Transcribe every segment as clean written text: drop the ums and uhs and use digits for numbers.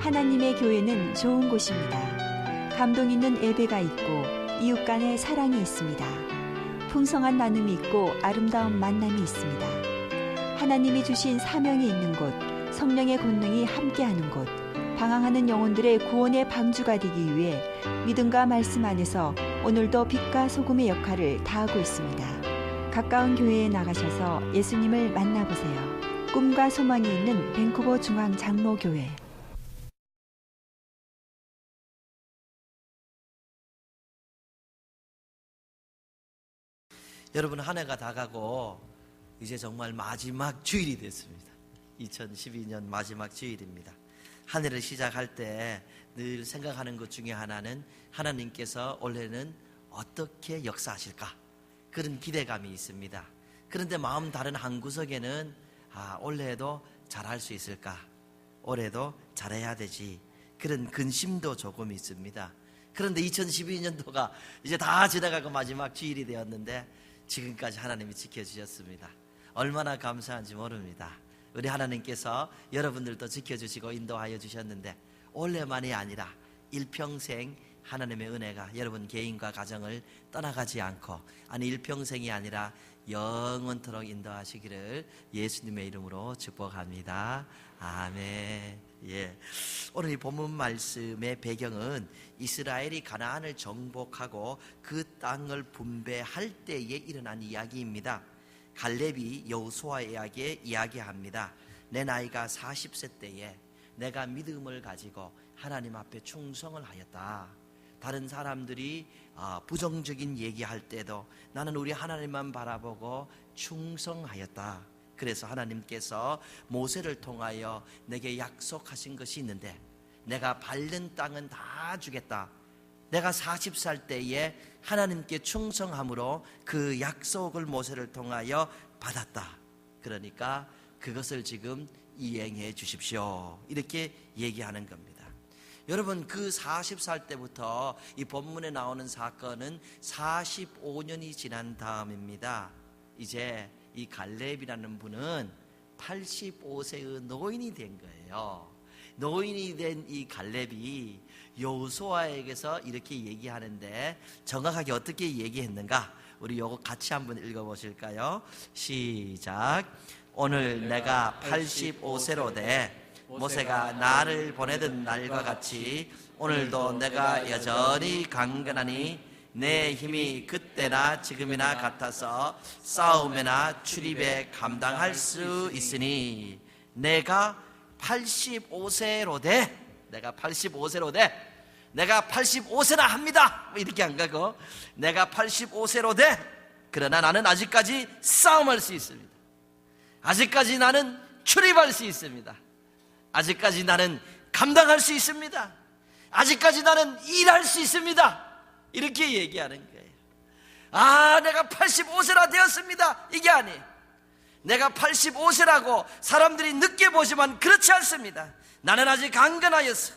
하나님의 교회는 좋은 곳입니다. 감동 있는 예배가 있고 이웃 간의 사랑이 있습니다. 풍성한 나눔이 있고 아름다운 만남이 있습니다. 하나님이 주신 사명이 있는 곳, 성령의 권능이 함께하는 곳, 방황하는 영혼들의 구원의 방주가 되기 위해 믿음과 말씀 안에서 오늘도 빛과 소금의 역할을 다하고 있습니다. 가까운 교회에 나가셔서 예수님을 만나보세요. 꿈과 소망이 있는 밴쿠버 중앙 장로교회. 여러분, 한 해가 다 가고 이제 정말 마지막 주일이 됐습니다. 2012년 마지막 주일입니다. 한 해를 시작할 때 늘 생각하는 것 중에 하나는 하나님께서 올해는 어떻게 역사하실까, 그런 기대감이 있습니다. 그런데 마음 다른 한 구석에는 올해도 잘할 수 있을까, 올해도 잘해야 되지, 그런 근심도 조금 있습니다. 그런데 2012년도가 이제 다 지나가고 마지막 주일이 되었는데 지금까지 하나님이 지켜주셨습니다. 얼마나 감사한지 모릅니다. 우리 하나님께서 여러분들도 지켜주시고 인도하여 주셨는데 올해만이 아니라 일평생 하나님의 은혜가 여러분 개인과 가정을 떠나가지 않고, 아니 일평생이 아니라 영원토록 인도하시기를 예수님의 이름으로 축복합니다. 아멘. 오늘 이 본문 말씀의 배경은 이스라엘이 가나안을 정복하고 그 땅을 분배할 때에 일어난 이야기입니다. 갈렙이 여호수아에게 이야기합니다. 내 나이가 40세 때에 내가 믿음을 가지고 하나님 앞에 충성을 하였다. 다른 사람들이 부정적인 얘기할 때도 나는 우리 하나님만 바라보고 충성하였다. 그래서 하나님께서 모세를 통하여 내게 약속하신 것이 있는데 내가 밟는 땅은 다 주겠다. 내가 40살 때에 하나님께 충성함으로 그 약속을 모세를 통하여 받았다. 그러니까 그것을 지금 이행해 주십시오. 이렇게 얘기하는 겁니다. 여러분, 그 40살 때부터 이 본문에 나오는 사건은 45년이 지난 다음입니다. 이제 이 갈렙이라는 분은 85세의 노인이 된 거예요. 노인이 된 이 갈렙이 여호수아에게서 이렇게 얘기하는데 정확하게 어떻게 얘기했는가? 우리 요거 같이 한번 읽어보실까요? 시작. 오늘 내가 85세로 돼 모세가 나를 보내던 날과 같이 오늘도 내가 여전히 강건하니 내 힘이 그때나 지금이나 같아서 싸움에나 출입에 감당할 수 있으니 내가 85세로 돼, 내가 85세로 돼, 내가 85세나 합니다, 이렇게 안 가고 내가 85세로 돼. 그러나 나는 아직까지 싸움할 수 있습니다. 아직까지 나는 출입할 수 있습니다. 아직까지 나는 감당할 수 있습니다. 아직까지 나는 일할 수 있습니다. 이렇게 얘기하는 거예요. 내가 85세나 되었습니다, 이게 아니에요. 내가 85세라고 사람들이 늦게 보지만 그렇지 않습니다. 나는 아직 강건하여서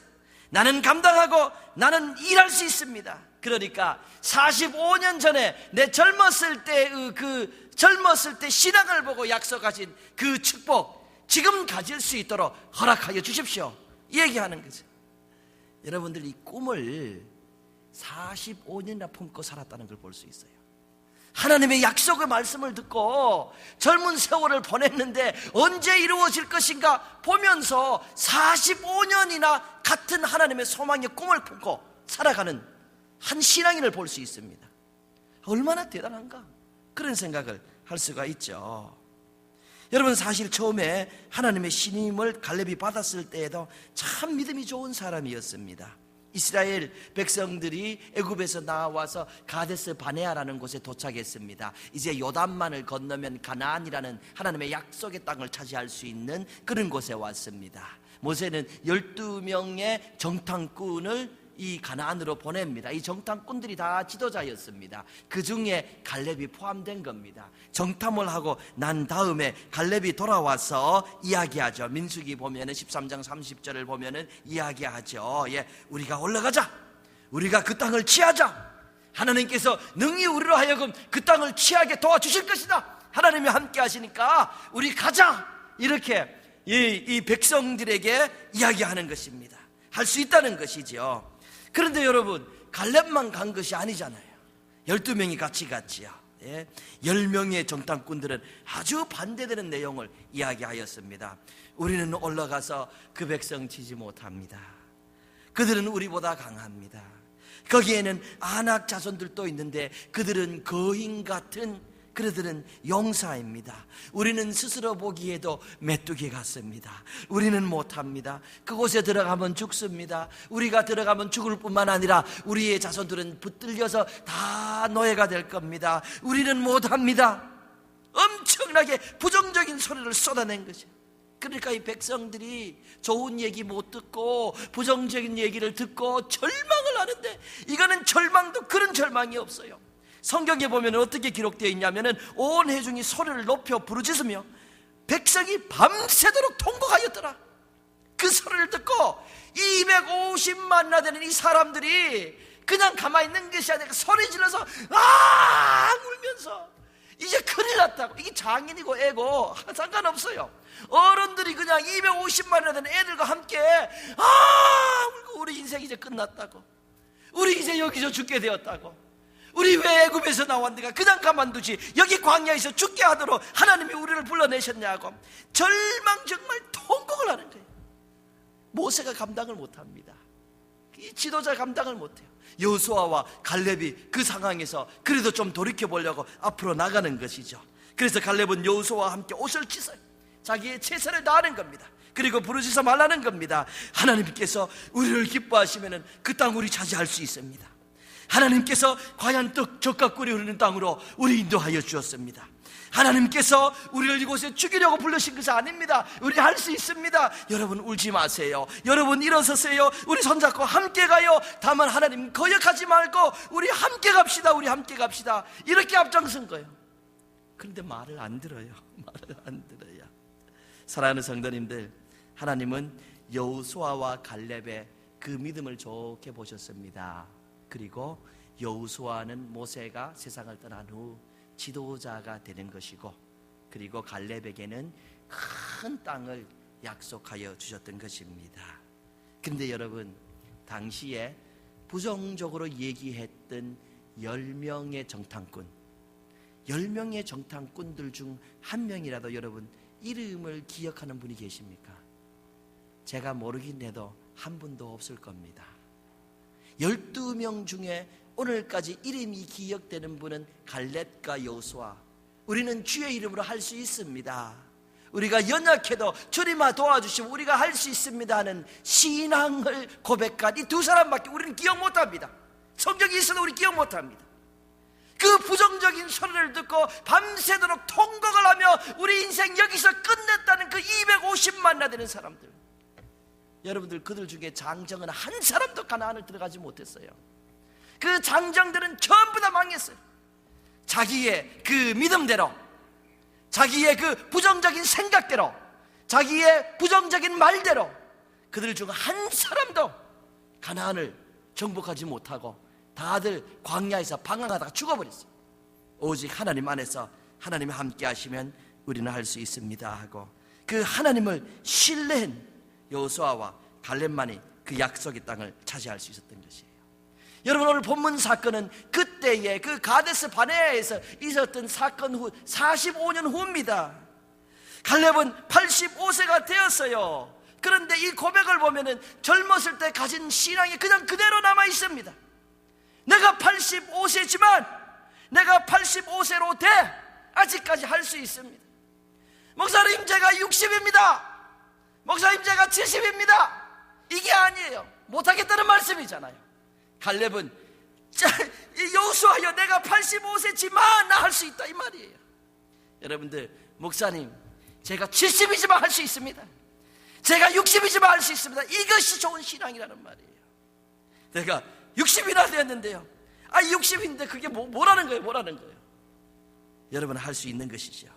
나는 감당하고 나는 일할 수 있습니다. 그러니까 45년 전에 내 젊었을 때 신앙을 보고 약속하신 그 축복 지금 가질 수 있도록 허락하여 주십시오, 얘기하는 거죠. 여러분들 이 꿈을 45년이나 품고 살았다는 걸 볼 수 있어요. 하나님의 약속의 말씀을 듣고 젊은 세월을 보냈는데 언제 이루어질 것인가 보면서 45년이나 같은 하나님의 소망의 꿈을 품고 살아가는 한 신앙인을 볼 수 있습니다. 얼마나 대단한가, 그런 생각을 할 수가 있죠. 여러분, 사실 처음에 하나님의 신임을 갈렙이 받았을 때에도 참 믿음이 좋은 사람이었습니다. 이스라엘 백성들이 애굽에서 나와서 가데스 바네아라는 곳에 도착했습니다. 이제 요단만을 건너면 가나안이라는 하나님의 약속의 땅을 차지할 수 있는 그런 곳에 왔습니다. 모세는 12명의 정탐꾼을 이 가나안으로 보냅니다. 이 정탐꾼들이 다 지도자였습니다. 그 중에 갈렙이 포함된 겁니다. 정탐을 하고 난 다음에 갈렙이 돌아와서 이야기하죠. 민수기 보면은 13장 30절을 보면은 이야기하죠. 우리가 올라가자. 우리가 그 땅을 취하자. 하나님께서 능히 우리로 하여금 그 땅을 취하게 도와주실 것이다. 하나님이 함께 하시니까 우리 가자. 이렇게 이 백성들에게 이야기하는 것입니다. 할 수 있다는 것이죠. 그런데 여러분, 갈렙만 간 것이 아니잖아요. 12명이 같이 갔지요. 10명의 정탐꾼들은 아주 반대되는 내용을 이야기하였습니다. 우리는 올라가서 그 백성 치지 못합니다. 그들은 우리보다 강합니다. 거기에는 아낙 자손들도 있는데 그들은 거인 같은, 그들은 용사입니다. 우리는 스스로 보기에도 메뚜기 같습니다. 우리는 못합니다. 그곳에 들어가면 죽습니다. 우리가 들어가면 죽을 뿐만 아니라 우리의 자손들은 붙들려서 다 노예가 될 겁니다. 우리는 못합니다. 엄청나게 부정적인 소리를 쏟아낸 것이에요. 그러니까 이 백성들이 좋은 얘기 못 듣고 부정적인 얘기를 듣고 절망을 하는데, 이거는 절망도 그런 절망이 없어요. 성경에 보면 어떻게 기록되어 있냐면은 온 회중이 소리를 높여 부르짖으며 백성이 밤새도록 통곡하였더라. 그 소리를 듣고 250만나 되는 이 사람들이 그냥 가만히 있는 것이 아니라 소리 질러서 울면서 이제 큰일 났다고. 이게 장인이고 애고 상관없어요. 어른들이 그냥 250만이나 되는 애들과 함께 울고 우리 인생 이제 끝났다고, 우리 이제 여기서 죽게 되었다고, 우리 왜 애굽에서 나왔는가, 그냥 가만두지 여기 광야에서 죽게 하도록 하나님이 우리를 불러내셨냐고 절망, 정말 통곡을 하는 거예요. 모세가 감당을 못합니다. 이 지도자 감당을 못해요. 여호수아와 갈렙이 그 상황에서 그래도 좀 돌이켜보려고 앞으로 나가는 것이죠. 그래서 갈렙은 여호수아와 함께 옷을 찢어요. 자기의 채소를 다하는 겁니다. 그리고 부르짖어 말라는 겁니다. 하나님께서 우리를 기뻐하시면 그 땅 우리 차지할 수 있습니다. 하나님께서 과연 떡 젖과 꿀이 흐르는 땅으로 우리 인도하여 주었습니다. 하나님께서 우리를 이곳에 죽이려고 부르신 것이 아닙니다. 우리 할 수 있습니다. 여러분 울지 마세요. 여러분 일어서세요. 우리 손잡고 함께 가요. 다만 하나님 거역하지 말고 우리 함께 갑시다. 우리 함께 갑시다. 이렇게 앞장선 거예요. 그런데 말을 안 들어요. 말을 안 들어요. 사랑하는 성도님들, 하나님은 여호수아와 갈렙의 그 믿음을 좋게 보셨습니다. 그리고 여호수아는 모세가 세상을 떠난 후 지도자가 되는 것이고, 그리고 갈렙에게는 큰 땅을 약속하여 주셨던 것입니다. 그런데 여러분, 당시에 부정적으로 얘기했던 10명의 정탐꾼, 10명의 정탐꾼들 중 한 명이라도 여러분 이름을 기억하는 분이 계십니까? 제가 모르긴 해도 한 분도 없을 겁니다. 12명 중에 오늘까지 이름이 기억되는 분은 갈렙과 여호수아. 우리는 주의 이름으로 할 수 있습니다. 우리가 연약해도 주님아 도와주시면 우리가 할 수 있습니다 하는 신앙을 고백한 이 두 사람밖에 우리는 기억 못합니다. 성경이 있어도 우리 기억 못합니다. 그 부정적인 소리를 듣고 밤새도록 통곡을 하며 우리 인생 여기서 끝냈다는 그 250만나 되는 사람들, 여러분들 그들 중에 장정은 한 사람도 가나안을 들어가지 못했어요. 그 장정들은 전부 다 망했어요. 자기의 그 믿음대로, 자기의 그 부정적인 생각대로, 자기의 부정적인 말대로 그들 중 한 사람도 가나안을 정복하지 못하고 다들 광야에서 방황하다가 죽어버렸어요. 오직 하나님 안에서 하나님이 함께 하시면 우리는 할 수 있습니다 하고 그 하나님을 신뢰한 여호수아와 갈렙만이 그 약속의 땅을 차지할 수 있었던 것이에요. 여러분, 오늘 본문 사건은 그때의 그 가데스 바네아에서 있었던 사건 후 45년 후입니다. 갈렙은 85세가 되었어요. 그런데 이 고백을 보면은 젊었을 때 가진 신앙이 그냥 그대로 남아 있습니다. 내가 85세지만 내가 85세로 돼 아직까지 할 수 있습니다. 목사님 제가 60입니다. 목사님 제가 70입니다. 이게 아니에요. 못하겠다는 말씀이잖아요. 갈렙은 여호수아여 내가 85세지만 나 할 수 있다 이 말이에요. 여러분들, 목사님 제가 70이지만 할 수 있습니다. 제가 60이지만 할 수 있습니다. 이것이 좋은 신앙이라는 말이에요. 내가 60이나 되었는데요. 60인데 그게 뭐라는 거예요? 뭐라는 거예요? 여러분 할 수 있는 것이죠.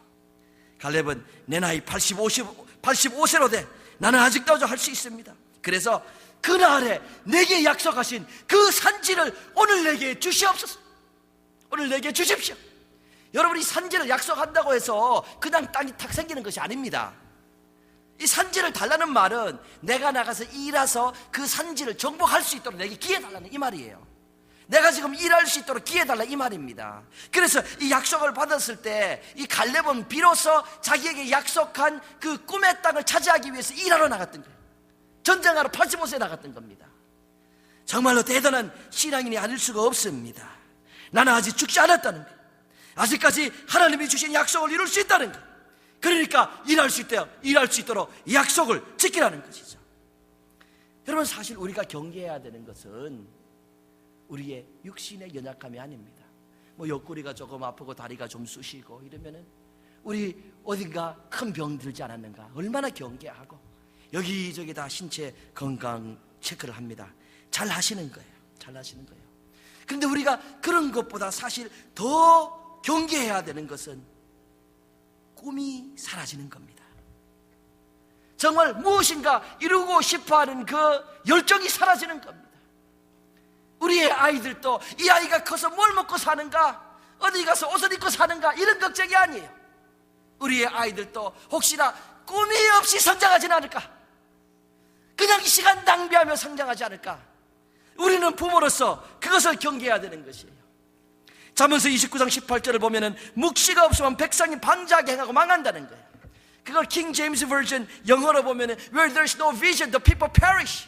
갈렙은 내 나이 85세로 돼 나는 아직도 할 수 있습니다. 그래서 그날에 내게 약속하신 그 산지를 오늘 내게 주시옵소서. 오늘 내게 주십시오. 여러분, 이 산지를 약속한다고 해서 그냥 땅이 탁 생기는 것이 아닙니다. 이 산지를 달라는 말은 내가 나가서 일해서 그 산지를 정복할 수 있도록 내게 기회 달라는 이 말이에요. 내가 지금 일할 수 있도록 기회 달라 이 말입니다. 그래서 이 약속을 받았을 때 이 갈렙은 비로소 자기에게 약속한 그 꿈의 땅을 차지하기 위해서 일하러 나갔던 거예요. 전쟁하러 85세에 나갔던 겁니다. 정말로 대단한 신앙인이 아닐 수가 없습니다. 나는 아직 죽지 않았다는 거예요. 아직까지 하나님이 주신 약속을 이룰 수 있다는 거예요. 그러니까 일할 수 있도록 약속을 지키라는 것이죠. 여러분, 사실 우리가 경계해야 되는 것은 우리의 육신의 연약함이 아닙니다. 뭐 옆구리가 조금 아프고 다리가 좀 쑤시고 이러면은 우리 어딘가 큰 병 들지 않았는가 얼마나 경계하고 여기저기 다 신체 건강 체크를 합니다. 잘 하시는 거예요. 잘 하시는 거예요. 그런데 우리가 그런 것보다 사실 더 경계해야 되는 것은 꿈이 사라지는 겁니다. 정말 무엇인가 이루고 싶어하는 그 열정이 사라지는 겁니다. 우리의 아이들도 이 아이가 커서 뭘 먹고 사는가, 어디 가서 옷을 입고 사는가, 이런 걱정이 아니에요. 우리의 아이들도 혹시나 꿈이 없이 성장하지는 않을까, 그냥 시간 낭비하며 성장하지 않을까. 우리는 부모로서 그것을 경계해야 되는 것이에요. 잠언서 29장 18절을 보면은 묵시가 없으면 백성이 방자하게 행하고 망한다는 거예요. 그걸 킹 제임스 버전 영어로 보면은 Where there's no vision, the people perish.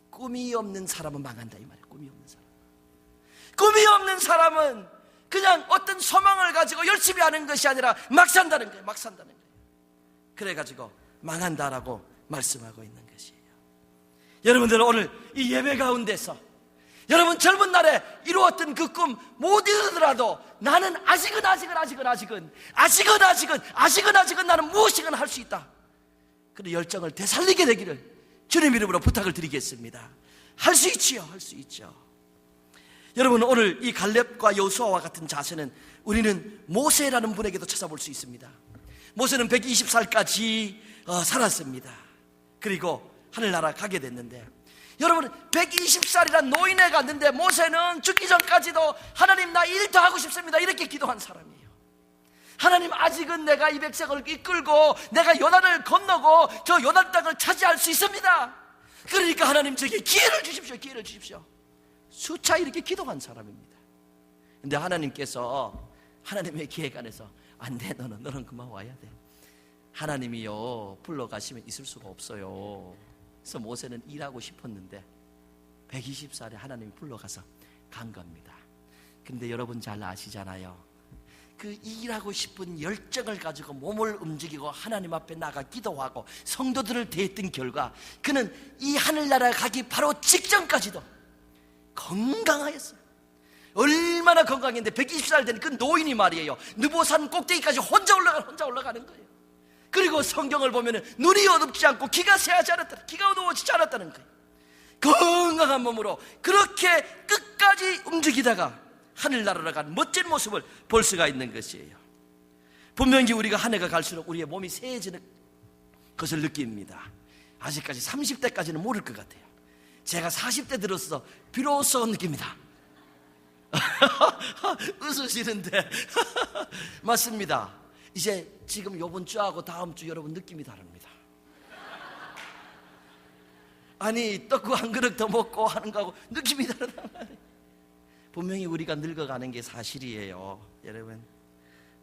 꿈이 없는 사람은 망한다 이 말이에요. 꿈이 없는 사람. 꿈이 없는 사람은 그냥 어떤 소망을 가지고 열심히 하는 것이 아니라 막 산다는 거예요. 막 산다는 거예요. 그래가지고 망한다라고 말씀하고 있는 것이에요. 여러분들은 오늘 이 예배 가운데서 여러분 젊은 날에 이루었던 그 꿈 못 이루더라도 나는 아직은 나는 무엇이건 할 수 있다. 그런 열정을 되살리게 되기를 주님 이름으로 부탁을 드리겠습니다. 할 수 있지요. 할 수 있죠. 여러분, 오늘 이 갈렙과 여호수아와 같은 자세는 우리는 모세라는 분에게도 찾아볼 수 있습니다. 모세는 120살까지 살았습니다. 그리고 하늘나라 가게 됐는데, 여러분 120살이란 노인에 갔는데 모세는 죽기 전까지도 하나님 나 일 더 하고 싶습니다 이렇게 기도한 사람이에요. 하나님, 아직은 내가 이 백성을 이끌고 내가 요단을 건너고 저 요단 땅을 차지할 수 있습니다. 그러니까 하나님 저에게 기회를 주십시오. 수차 이렇게 기도한 사람입니다. 근데 하나님께서 하나님의 기획안에서 안 돼, 너는 그만 와야 돼. 하나님이요 불러가시면 있을 수가 없어요. 그래서 모세는 일하고 싶었는데 120살에 하나님이 불러가서 간 겁니다. 근데 여러분 잘 아시잖아요. 그 일하고 싶은 열정을 가지고 몸을 움직이고 하나님 앞에 나가 기도하고 성도들을 대했던 결과 그는 이 하늘나라 가기 바로 직전까지도 건강하였어요. 얼마나 건강했는데 120살 된 그 노인이 말이에요, 느보산 꼭대기까지 혼자 올라가는 거예요. 그리고 성경을 보면 눈이 어둡지 않고 기가 새하지 않았다, 기가 어두워지지 않았다는 거예요. 건강한 몸으로 그렇게 끝까지 움직이다가 하늘나라로 간 멋진 모습을 볼 수가 있는 것이에요. 분명히 우리가 한 해가 갈수록 우리의 몸이 새해지는 것을 느낍니다. 아직까지 30대까지는 모를 것 같아요. 제가 40대 들어서 비로소 느낍니다. 웃으시는데 맞습니다. 이제 지금 요번 주하고 다음 주 여러분 느낌이 다릅니다. 아니 떡국 한 그릇 더 먹고 하는 거하고 느낌이 다르단 말이에요. 분명히 우리가 늙어가는 게 사실이에요. 여러분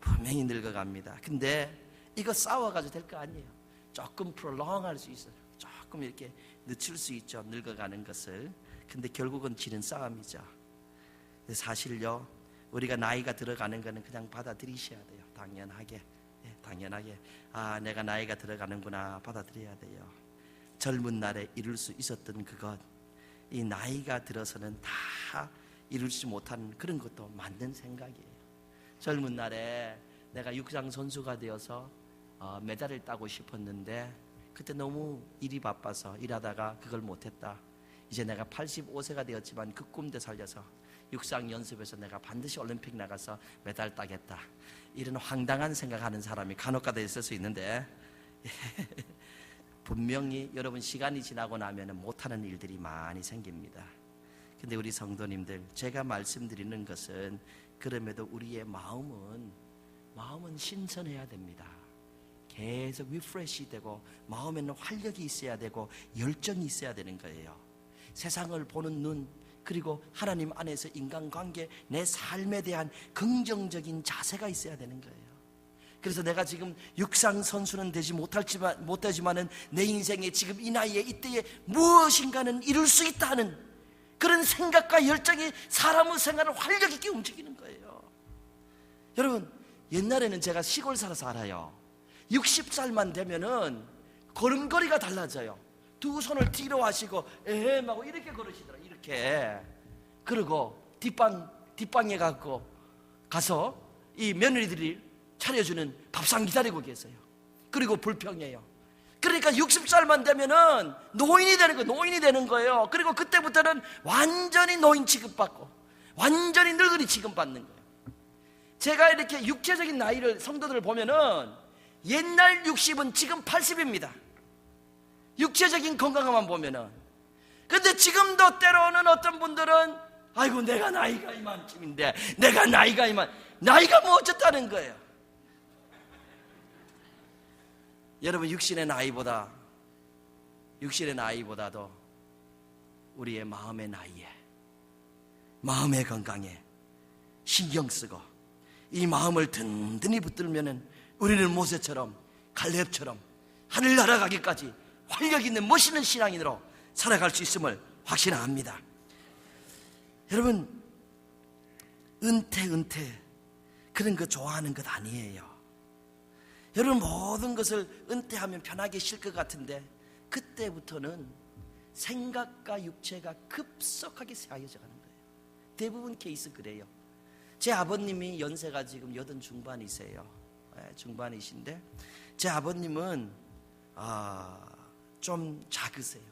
분명히 늙어갑니다. 근데 이거 싸워가지고 될 거 아니에요. 조금 프롤롱할 수 있어요. 조금 이렇게 늦출 수 있죠, 늙어가는 것을. 근데 결국은 지는 싸움이죠. 사실요 우리가 나이가 들어가는 거는 그냥 받아들이셔야 돼요. 당연하게. 내가 나이가 들어가는구나 받아들여야 돼요. 젊은 날에 이룰 수 있었던 그것, 이 나이가 들어서는 다 이룰지 못한 그런 것도 맞는 생각이에요. 젊은 날에 내가 육상 선수가 되어서 메달을 따고 싶었는데 그때 너무 일이 바빠서 일하다가 그걸 못했다. 이제 내가 85세가 되었지만 그 꿈도 살려서 육상 연습에서 내가 반드시 올림픽 나가서 메달 따겠다, 이런 황당한 생각하는 사람이 간혹가다 있을 수 있는데 분명히 여러분 시간이 지나고 나면 못하는 일들이 많이 생깁니다. 근데 우리 성도님들, 제가 말씀드리는 것은 그럼에도 우리의 마음은 신선해야 됩니다. 계속 리프레시 되고 마음에는 활력이 있어야 되고 열정이 있어야 되는 거예요. 세상을 보는 눈, 그리고 하나님 안에서 인간관계, 내 삶에 대한 긍정적인 자세가 있어야 되는 거예요. 그래서 내가 지금 육상 선수는 되지 못하지만은 내 인생에 지금 이 나이에 이때에 무엇인가는 이룰 수 있다는 그런 생각과 열정이 사람의 생활을 활력 있게 움직이는 거예요. 여러분, 옛날에는 제가 시골 살아서 알아요. 60살만 되면은 걸음걸이가 달라져요. 두 손을 뒤로 하시고 에헴 하고 이렇게 걸으시더라. 이렇게. 그리고 뒷방에 가서 이 며느리들이 차려주는 밥상 기다리고 계세요. 그리고 불평해요. 그러니까 60살만 되면은 노인이 되는 거예요. 그리고 그때부터는 완전히 노인 취급받고 완전히 늙은이 취급받는 거예요. 제가 이렇게 육체적인 나이를 성도들을 보면은 옛날 60은 지금 80입니다. 육체적인 건강만 보면은. 근데 지금도 때로는 어떤 분들은 아이고 내가 나이가 이만쯤인데 나이가 뭐 어쨌다는 거예요. 여러분, 육신의 나이보다도 우리의 마음의 나이에, 마음의 건강에 신경 쓰고 이 마음을 든든히 붙들면은 우리는 모세처럼 갈렙처럼 하늘 날아가기까지 활력 있는 멋있는 신앙인으로 살아갈 수 있음을 확신합니다. 여러분, 은퇴 그런 거 좋아하는 것 아니에요. 여러분, 모든 것을 은퇴하면 편하게 쉴 것 같은데 그때부터는 생각과 육체가 급속하게 쇠하여져 가는 거예요. 대부분 케이스 그래요. 제 아버님이 연세가 지금 80 중반이세요. 중반이신데 제 아버님은 좀 작으세요.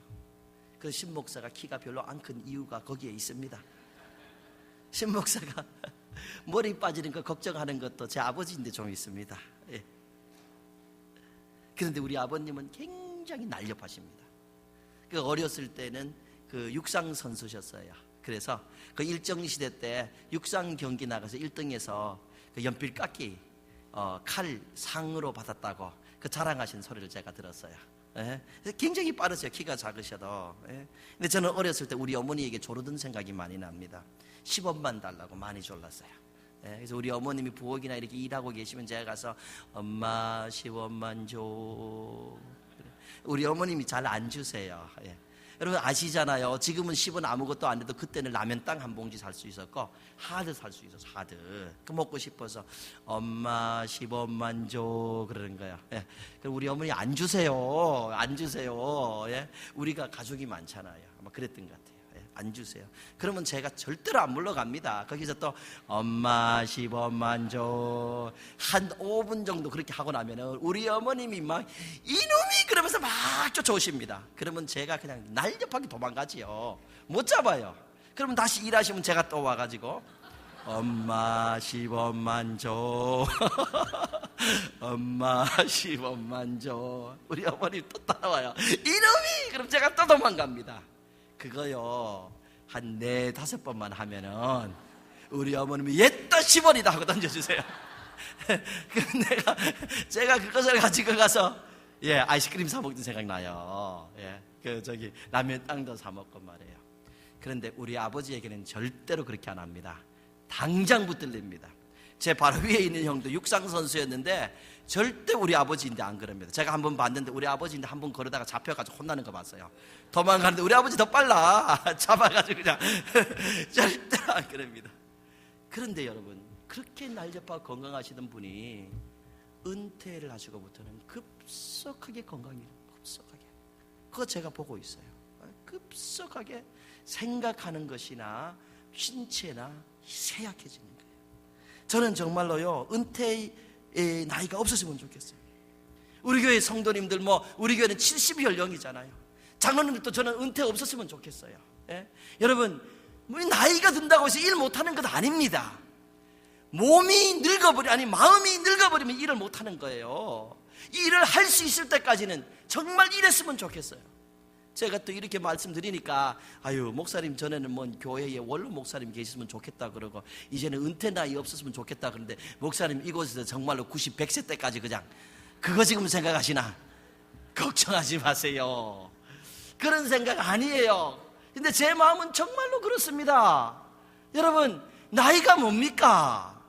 그 신목사가 키가 별로 안 큰 이유가 거기에 있습니다. 신목사가 머리 빠지는 거 걱정하는 것도 제 아버지인데 좀 있습니다. 예. 그런데 우리 아버님은 굉장히 날렵하십니다. 그 어렸을 때는 그 육상 선수셨어요. 그래서 그 일정 시대 때 육상 경기 나가서 1등해서 그 연필 깎기 칼 상으로 받았다고 그 자랑하신 소리를 제가 들었어요. 예? 굉장히 빠르세요. 키가 작으셔도. 예? 근데 저는 어렸을 때 우리 어머니에게 조르던 생각이 많이 납니다. 10원만 달라고 많이 졸랐어요. 예? 그래서 우리 어머님이 부엌이나 이렇게 일하고 계시면 제가 가서 엄마 10원만 줘. 우리 어머님이 잘 안 주세요. 예. 여러분 아시잖아요. 지금은 10원 아무것도 안 해도 그때는 라면 땅 한 봉지 살 수 있었고 하드 살 수 있었어. 하드. 그 먹고 싶어서 엄마 10원만 줘 그러는 거야. 예. 그럼 우리 어머니 안 주세요. 예. 우리가 가족이 많잖아요. 아마 그랬던 것 같아요. 예. 안 주세요. 그러면 제가 절대로 안 물러갑니다. 거기서 또 엄마 10원만 줘. 한 5분 정도 그렇게 하고 나면은 우리 어머님이 막 이놈이 그러면서 막 쫓아오십니다. 그러면 제가 그냥 날렵하게 도망가지요. 못 잡아요. 그러면 다시 일하시면 제가 또 와가지고 엄마 10원만 줘. 엄마 10원만 줘. 우리 어머니 또 따라와요. 이놈이! 그럼 제가 또 도망갑니다. 그거요 한 4-5번만 하면은 우리 어머님이 옛다 10원이다 하고 던져주세요. 제가 그것을 가지고 가서 아이스크림 사 먹던 생각나요. 라면 땅도 사 먹고 말이에요. 그런데 우리 아버지에게는 절대로 그렇게 안 합니다. 당장 붙들립니다. 제 바로 위에 있는 형도 육상 선수였는데 절대 우리 아버지인데 안 그럽니다. 제가 한번 봤는데 우리 아버지인데 한번 걸어다가 잡혀가지고 혼나는 거 봤어요. 도망가는데 우리 아버지 더 빨라. 잡아가지고 그냥 절대로 안 그럽니다. 그런데 여러분, 그렇게 날렵하고 건강하시던 분이 은퇴를 하시고부터는 급속하게 건강해요. 급속하게. 그거 제가 보고 있어요. 급속하게 생각하는 것이나 신체나 쇠약해지는 거예요. 저는 정말로요 은퇴의 나이가 없었으면 좋겠어요. 우리 교회 성도님들 우리 교회는 70 연령이잖아요. 장로님들도 저는 은퇴 없었으면 좋겠어요. 예? 여러분, 나이가 든다고 해서 일 못하는 것 아닙니다. 몸이 마음이 늙어버리면 일을 못하는 거예요. 이 일을 할 수 있을 때까지는 정말 일했으면 좋겠어요. 제가 또 이렇게 말씀드리니까 목사님 전에는 교회에 원로 목사님 계셨으면 좋겠다 그러고 이제는 은퇴 나이 없었으면 좋겠다 그러는데 목사님 이곳에서 정말로 90, 100세 때까지 그냥 그거 지금 생각하시나? 걱정하지 마세요. 그런 생각 아니에요. 근데 제 마음은 정말로 그렇습니다. 여러분, 나이가 뭡니까?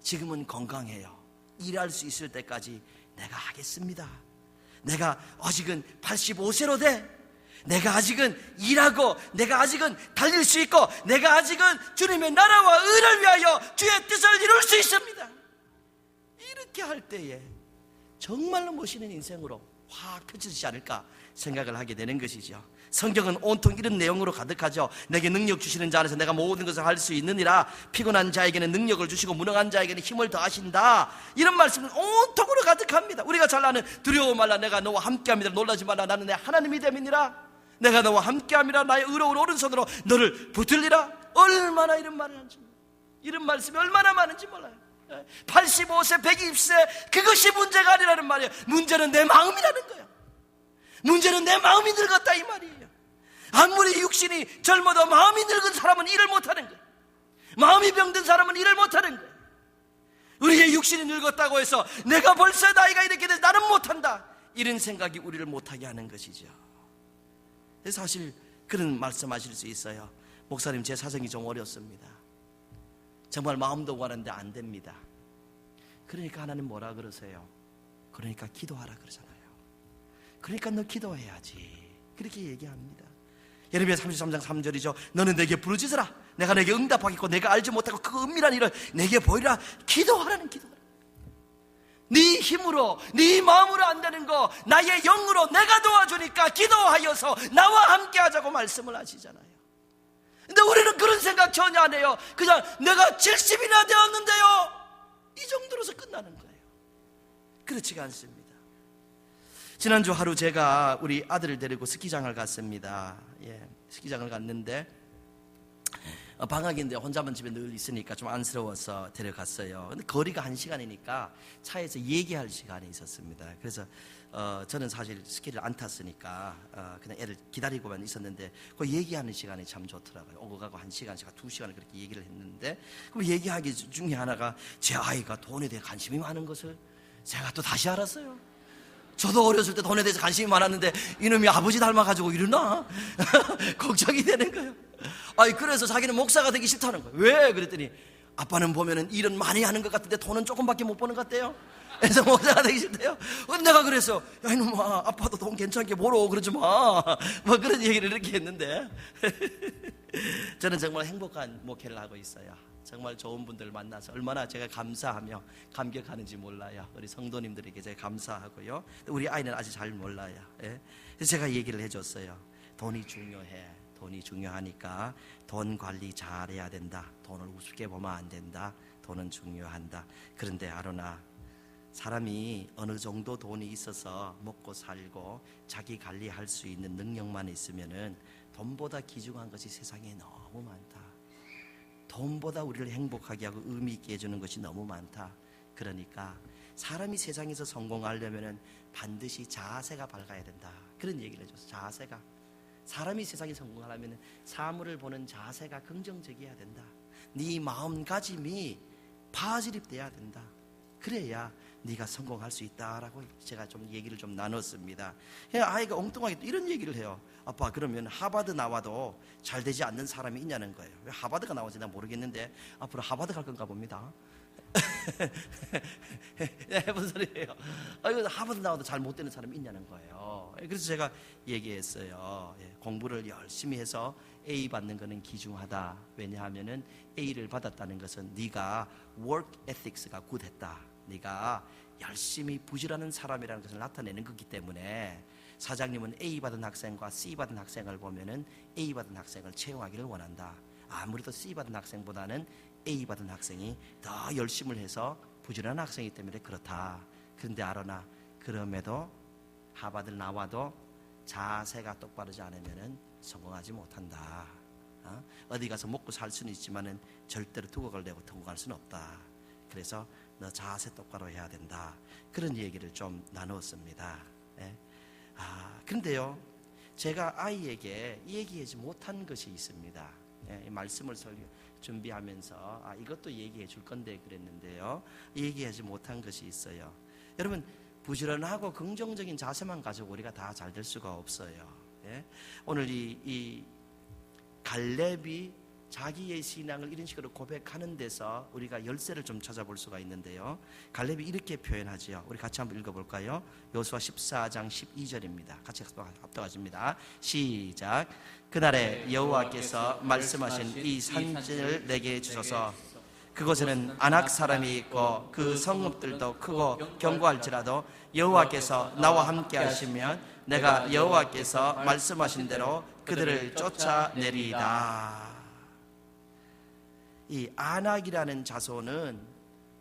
지금은 건강해요. 일할 수 있을 때까지 내가 하겠습니다. 내가 아직은 85세로 돼. 내가 아직은 일하고, 내가 아직은 달릴 수 있고, 내가 아직은 주님의 나라와 의를 위하여 주의 뜻을 이룰 수 있습니다. 이렇게 할 때에 정말로 멋있는 인생으로 확 펼쳐지지 않을까 생각을 하게 되는 것이죠. 성경은 온통 이런 내용으로 가득하죠. 내게 능력 주시는 자 안에서 내가 모든 것을 할 수 있느니라. 피곤한 자에게는 능력을 주시고 무능한 자에게는 힘을 더하신다. 이런 말씀은 온통으로 가득합니다. 우리가 잘 아는 두려워 말라 내가 너와 함께함이라. 놀라지 말라 나는 내 하나님이 됨이니라. 내가 너와 함께함이라. 나의 의로운 오른손으로 너를 붙들리라. 얼마나 이런 말을 하는지, 이런 말씀이 얼마나 많은지 몰라요. 85세 120세 그것이 문제가 아니라는 말이에요. 문제는 내 마음이라는 거예요. 문제는 내 마음이 늙었다 이 말이에요. 아무리 육신이 젊어도 마음이 늙은 사람은 일을 못하는 거예요. 마음이 병든 사람은 일을 못하는 거예요. 우리의 육신이 늙었다고 해서 내가 벌써 나이가 이렇게 돼서 나는 못한다, 이런 생각이 우리를 못하게 하는 것이죠. 사실 그런 말씀하실 수 있어요. 목사님, 제 사정이 좀 어렵습니다. 정말 마음도 원하는데 안 됩니다. 그러니까 하나님 뭐라 그러세요? 그러니까 기도하라 그러잖아요. 그러니까 너 기도해야지, 그렇게 얘기합니다. 예레미야 33장 3절이죠. 너는 내게 부르짖으라. 내가 내게 응답하겠고 내가 알지 못하고 그 은밀한 일을 내게 보이라. 기도하라는 기도하라. 네 힘으로 네 마음으로 안 되는 거 나의 영으로 내가 도와주니까 기도하여서 나와 함께 하자고 말씀을 하시잖아요. 근데 우리는 그런 생각 전혀 안 해요. 그냥 내가 70이나 되었는데요, 이 정도로서 끝나는 거예요. 그렇지가 않습니다. 지난주 하루 제가 우리 아들을 데리고 스키장을 갔습니다. 스키장을 갔는데 방학인데 혼자만 집에 늘 있으니까 좀 안쓰러워서 데려갔어요. 근데 거리가 1시간이니까 차에서 얘기할 시간이 있었습니다. 그래서 저는 사실 스키를 안 탔으니까 그냥 애를 기다리고만 있었는데 그 얘기하는 시간이 참 좋더라고요. 오고 가고 1시간씩 2시간을 그렇게 얘기를 했는데, 그 얘기하기 중에 하나가 제 아이가 돈에 대해 관심이 많은 것을 제가 또 다시 알았어요. 저도 어렸을 때 돈에 대해서 관심이 많았는데 이놈이 아버지 닮아가지고 이러나 걱정이 되는 거예요. 그래서 자기는 목사가 되기 싫다는 거예요. 왜? 그랬더니 아빠는 보면은 일은 많이 하는 것 같은데 돈은 조금밖에 못 버는 것 같대요. 그래서 목사가 되기 싫대요. 내가 그래서 야 이놈아, 아빠도 돈 괜찮게 벌어 그러지 마, 뭐 그런 얘기를 이렇게 했는데 저는 정말 행복한 목회를 하고 있어요. 정말 좋은 분들 만나서 얼마나 제가 감사하며 감격하는지 몰라요. 우리 성도님들에게 제가 감사하고요. 우리 아이는 아직 잘 몰라요. 그래서 제가 얘기를 해줬어요. 돈이 중요해. 돈이 중요하니까 돈 관리 잘해야 된다. 돈을 우습게 보면 안 된다. 돈은 중요한다. 그런데 아론아, 사람이 어느 정도 돈이 있어서 먹고 살고 자기 관리할 수 있는 능력만 있으면은 돈보다 귀중한 것이 세상에 너무 많다. 돈보다 우리를 행복하게 하고 의미 있게 해주는 것이 너무 많다. 그러니까 사람이 세상에서 성공하려면 반드시 자세가 밝아야 된다. 그런 얘기를 해줬어. 자세가. 사람이 세상에 성공하려면 사물을 보는 자세가 긍정적이어야 된다. 네 마음가짐이 파지립돼야 된다. 그래야 네가 성공할 수 있다라고 제가 좀 얘기를 좀 나눴습니다. 아이가 엉뚱하게 이런 얘기를 해요. 아빠, 그러면 하버드 나와도 잘 되지 않는 사람이 있냐는 거예요. 왜 하버드가 나오는지 난 모르겠는데 앞으로 하버드 갈 건가 봅니다. 무슨 소리예요? 하버드 나와도 잘 못 되는 사람이 있냐는 거예요. 그래서 제가 얘기했어요. 공부를 열심히 해서 A 받는 거는 귀중하다. 왜냐하면은 A를 받았다는 것은 네가 work ethics가 굿했다. 네가 열심히 부지런한 사람이라는 것을 나타내는 거기 때문에 사장님은 A 받은 학생과 C 받은 학생을 보면은 A 받은 학생을 채용하기를 원한다. 아무래도 C 받은 학생보다는 A 받은 학생이 더 열심을 해서 부지런한 학생이기 때문에 그렇다. 그런데 아론아, 그럼에도 하버드를 나와도 자세가 똑바르지 않으면은 성공하지 못한다. 어디 가서 먹고 살 수는 있지만은 절대로 두고 내고 두고 갈 수는 없다. 그래서 너 자세 똑바로 해야 된다. 그런 얘기를 좀 나누었습니다. 그런데요, 제가 아이에게 얘기하지 못한 것이 있습니다. 이 말씀을 준비하면서 이것도 얘기해 줄 건데 그랬는데요, 얘기하지 못한 것이 있어요. 여러분, 부지런하고 긍정적인 자세만 가지고 우리가 다 잘 될 수가 없어요. 예? 오늘 이 갈렙이 자기의 신앙을 이런 식으로 고백하는 데서 우리가 열쇠를 좀 찾아볼 수가 있는데요. 갈렙이 이렇게 표현하지요. 우리 같이 한번 읽어볼까요? 여호수아 14장 12절입니다. 같이 합독하십니다. 시작. 그날에 여호와께서 말씀하신 이 산지를 내게 주소서. 그곳에는 아낙 사람이 있고 그 성읍들도 크고 견고할지라도 여호와께서 나와 함께 하시면 내가 여호와께서 말씀하신 대로 그들을 쫓아내리이다. 이 아낙이라는 자손은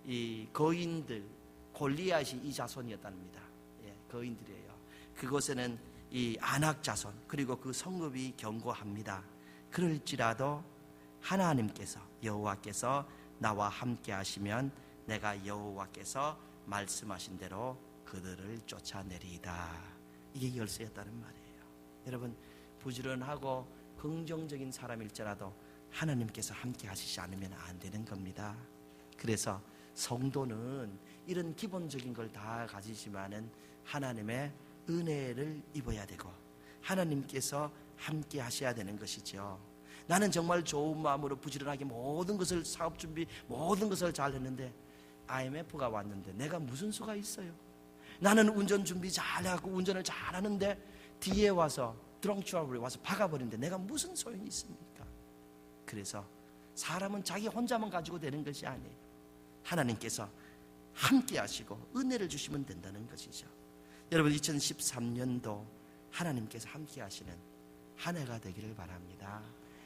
이 거인들, 골리앗이 이 자손이었답니다. 예, 거인들이에요. 그곳에는 이 아낙 자손, 그리고 그 성읍이 견고합니다. 그럴지라도 하나님께서, 여호와께서 나와 함께 하시면 내가 여호와께서 말씀하신 대로 그들을 쫓아내리이다. 이게 열쇠였다는 말이에요. 여러분, 부지런하고 긍정적인 사람일지라도 하나님께서 함께 하시지 않으면 안 되는 겁니다. 그래서 성도는 이런 기본적인 걸 다 가지지만은 하나님의 은혜를 입어야 되고 하나님께서 함께 하셔야 되는 것이죠. 나는 정말 좋은 마음으로 부지런하게 모든 것을, 사업 준비 모든 것을 잘 했는데 IMF가 왔는데 내가 무슨 수가 있어요? 나는 운전 준비 잘하고 운전을 잘하는데 뒤에 와서 드렁 트러블이 와서 박아버리는데 내가 무슨 소용이 있습니까? 그래서 사람은 자기 혼자만 가지고 되는 것이 아니에요. 하나님께서 함께 하시고 은혜를 주시면 된다는 것이죠. 여러분, 2013년도 하나님께서 함께 하시는 한 해가 되기를 바랍니다.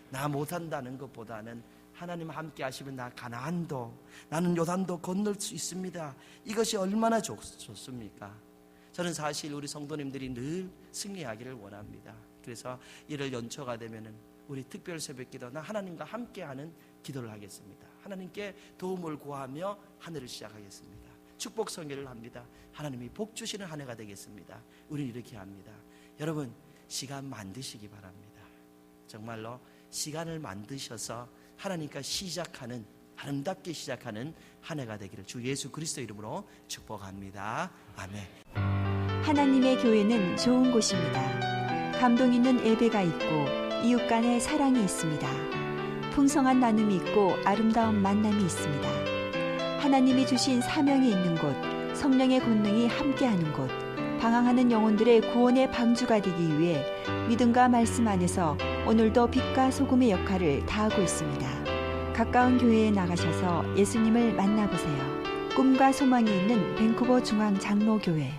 나 못한다는 것보다는 하나님 함께 하시면 나 가나안도, 나는 요단도 건널 수 있습니다. 이것이 얼마나 좋습니까? 저는 사실 우리 성도님들이 늘 승리하기를 원합니다. 그래서 이를 연초가 되면은 우리 특별 새벽기도, 나 하나님과 함께하는 기도를 하겠습니다. 하나님께 도움을 구하며 한 해를 시작하겠습니다. 축복 성회를 합니다. 하나님이 복 주시는 한 해가 되겠습니다. 우리는 이렇게 합니다. 여러분, 시간 만드시기 바랍니다. 정말로 시간을 만드셔서 하나님과 시작하는, 아름답게 시작하는 한 해가 되기를 주 예수 그리스도 이름으로 축복합니다. 아멘. 하나님의 교회는 좋은 곳입니다. 감동 있는 예배가 있고 이웃 간의 사랑이 있습니다. 풍성한 나눔이 있고 아름다운 만남이 있습니다. 하나님이 주신 사명이 있는 곳, 성령의 권능이 함께하는 곳, 방황하는 영혼들의 구원의 방주가 되기 위해 믿음과 말씀 안에서 오늘도 빛과 소금의 역할을 다하고 있습니다. 가까운 교회에 나가셔서 예수님을 만나보세요. 꿈과 소망이 있는 밴쿠버 중앙 장로교회.